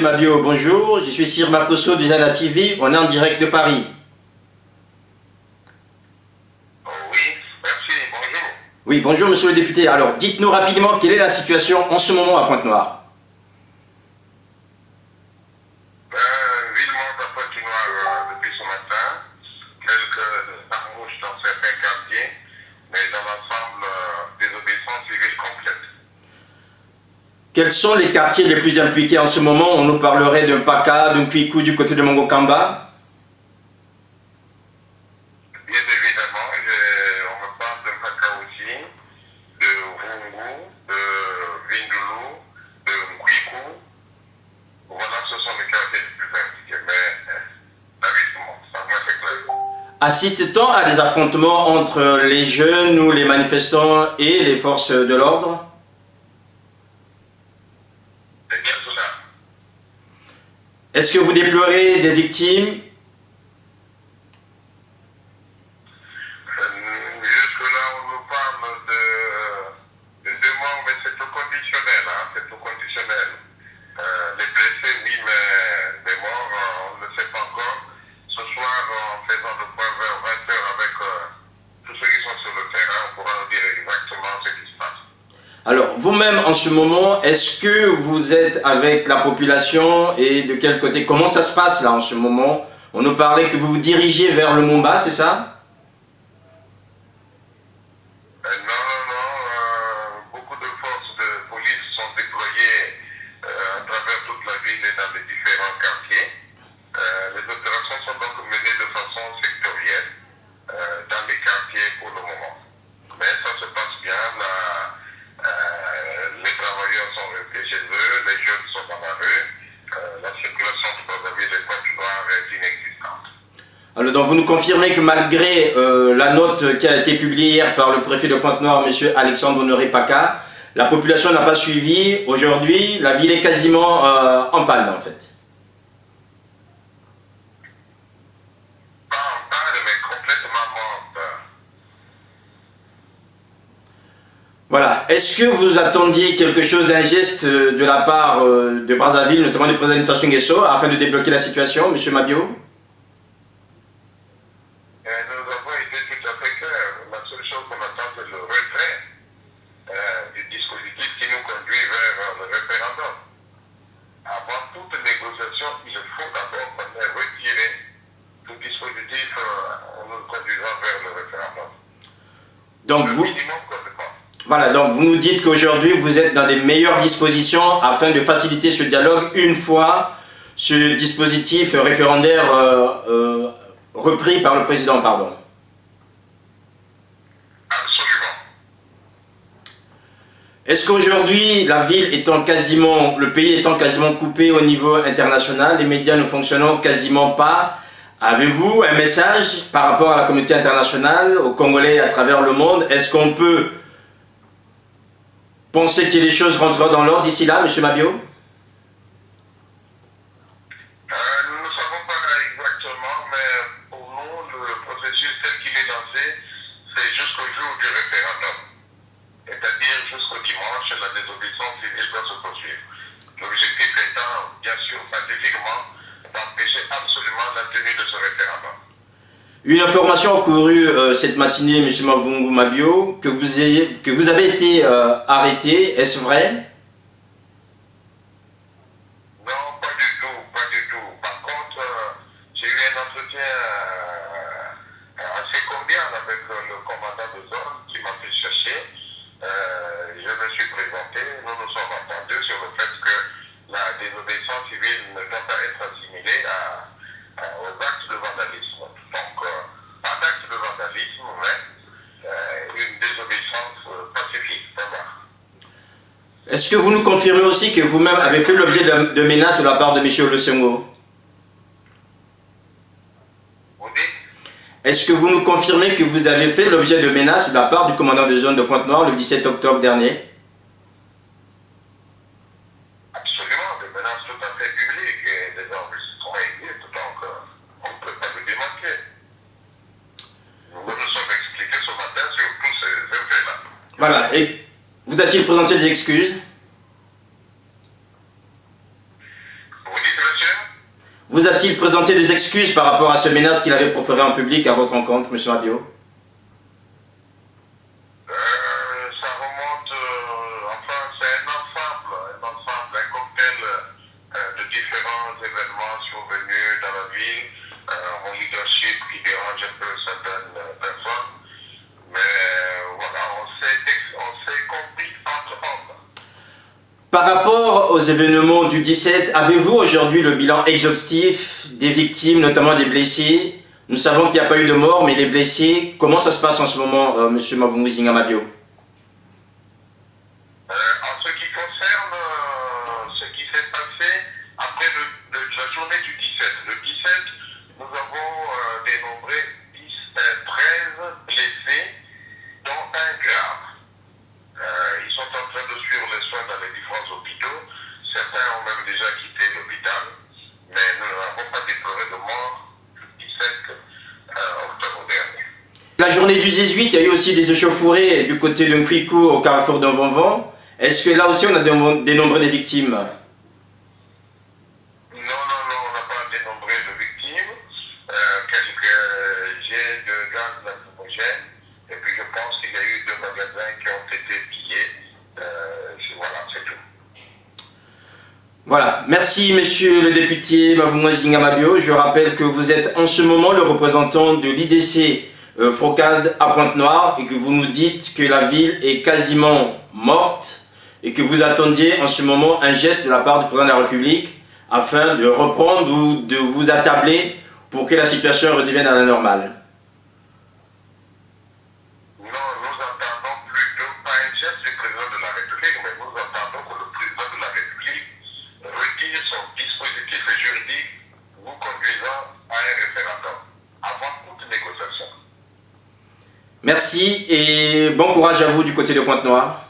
Mabio, bonjour. Je suis Sir Makosso du Zana TV. On est en direct de Paris. Oui, merci, bonjour. Oui, bonjour monsieur le député. Alors, dites-nous rapidement quelle est la situation en ce moment à Pointe-Noire. Ville monte à Pointe-Noire depuis ce matin. Quelques embauches dans certains quartiers, mais dans l'ensemble, désobéissance civile complète. Quels sont les quartiers les plus impliqués en ce moment? On nous parlerait d'un Paka, d'un Kwiku du côté de Mongokamba. Bien évidemment, on me parle de Paka aussi, de Rungu, de Vindulu, de Nkwiku. Voilà, ce sont les quartiers les plus impliqués, mais évidemment, ça moi c'est clair. Assiste-t-on à des affrontements entre les jeunes ou les manifestants et les forces de l'ordre? C'est bien cela. Est-ce que vous déplorez des victimes? Jusque-là, on nous parle de deux morts, mais c'est tout conditionnel, hein, c'est tout conditionnel. Les blessés, oui, mais des morts, on ne sait pas encore. Ce soir, en faisant le point vers 20 heures avec tous ceux qui sont sur le terrain, on pourra nous dire exactement ce qui se passe. Alors, vous-même, en ce moment, est-ce que vous êtes avec la population et de quel côté? Comment ça se passe là en ce moment? On nous parlait que vous vous dirigez vers le Mumba, c'est ça? Beaucoup de forces de police sont déployées à travers toute la ville et dans les différents quartiers. Les opérations sont donc menées de façon sectorielle dans les quartiers pour le moment. Mais ça se passe bien. Les travailleurs sont restés chez eux, les jeunes sont dans la rue. La circulation dans la ville de Pointe-Noire est inexistante. Alors, donc vous nous confirmez que malgré la note qui a été publiée hier par le préfet de Pointe-Noire, M. Alexandre Honoré Paka, la population n'a pas suivi. Aujourd'hui, la ville est quasiment en panne en fait. Pas en panne, mais complètement morte. Voilà. Est-ce que vous attendiez quelque chose, un geste de la part de Brazzaville, notamment du président Sassou Nguesso, afin de débloquer la situation, M. Mabio? Nous avons été tout à fait clairs. La seule chose qu'on attend, c'est le retrait du dispositif qui nous conduit vers le référendum. Avant toute négociation, il faut d'abord qu'on ait retiré tout dispositif nous conduisant vers le référendum. Donc Le vous, minimum qu'on demande. voilà, donc vous nous dites qu'aujourd'hui vous êtes dans des meilleures dispositions afin de faciliter ce dialogue une fois ce dispositif référendaire repris par le président, pardon. Absolument. Est-ce qu'aujourd'hui, la ville étant quasiment, le pays étant quasiment coupé au niveau international, les médias ne fonctionnant quasiment pas, avez-vous un message par rapport à la communauté internationale, aux Congolais à travers le monde? Est-ce qu'on peut penser que les choses rentreront dans l'ordre d'ici là, M. Mabio? Nous ne savons pas exactement, mais pour nous, le processus tel qu'il est lancé, c'est jusqu'au jour du référendum. C'est-à-dire jusqu'au dimanche, la désobéissance civile doit se poursuivre. L'objectif étant, bien sûr, pacifiquement, d'empêcher absolument la tenue de ce référendum. Une information courue cette matinée, M. Mavungu Mabio, que vous avez été arrêté, est-ce vrai? Non, pas du tout, pas du tout. Par contre, j'ai eu un entretien assez cordial avec le commandant de zone qui m'a fait chercher. Je me suis présenté, nous nous sommes entendus sur le fait que la désobéissance civile ne doit pas être assimilée aux actes de vandalisme. Donc, pas d'acte de vandalisme, mais une désobéissance pacifique, d'abord. Est-ce que vous nous confirmez aussi que vous-même avez fait l'objet de menaces de la part de M. Olusegun? Vous dites? Est-ce que vous nous confirmez que vous avez fait l'objet de menaces de la part du commandant de zone de Pointe-Noire le 17 octobre dernier? Absolument, des menaces tout à fait publiques et des enregistrements existent, donc on ne peut pas le démanquer. Nous nous sommes expliqués ce matin sur tous ces effets-là. Voilà, et vous a-t-il présenté des excuses? Oui, vous a-t-il présenté des excuses par rapport à ce menace qu'il avait proféré en public à votre rencontre, M. Mabio? Ça remonte, enfin, c'est un ensemble, un cocktail de différents événements survenus dans la ville, mon leadership qui dérange un peu certaines personnes, mais voilà, on s'est compris entre hommes. Par rapport aux événements du 17, avez-vous aujourd'hui le bilan exhaustif des victimes, notamment des blessés? Nous savons qu'il n'y a pas eu de mort, mais les blessés, comment ça se passe en ce moment, M. Mavungu Zinga Mabio? En ce qui concerne ce qui s'est passé après la journée du 17, le 17, nous avons dénombré 13 blessés, dont un grave. Ils sont en train de suivre les soins dans les différents hôpitaux. Certains ont même déjà quitté l'hôpital, mais nous n'avons pas déploré de mort le 17 octobre dernier. La journée du 18, il y a eu aussi des échauffourées du côté de Nkwiku au carrefour de Vonvan. Est-ce que là aussi on a dénombré des victimes? Non, on n'a pas dénombré de victimes. Quelques jets de gaz lacrymogène. Et puis je pense qu'il y a eu 2 magasins qui ont été pillés. Voilà, c'est tout. Voilà, merci monsieur le député Mavungu Zinga Mabio. Je rappelle que vous êtes en ce moment le représentant de l'IDC Frocade à Pointe-Noire et que vous nous dites que la ville est quasiment morte et que vous attendiez en ce moment un geste de la part du président de la République afin de reprendre ou de vous attabler pour que la situation redevienne à la normale. Non, nous attendons plutôt pas un geste du président de la République, mais nous attendons que le président de la République retire son dispositif juridique nous conduisant à un référendum avant toute négociation. Merci et bon courage à vous du côté de Pointe-Noire.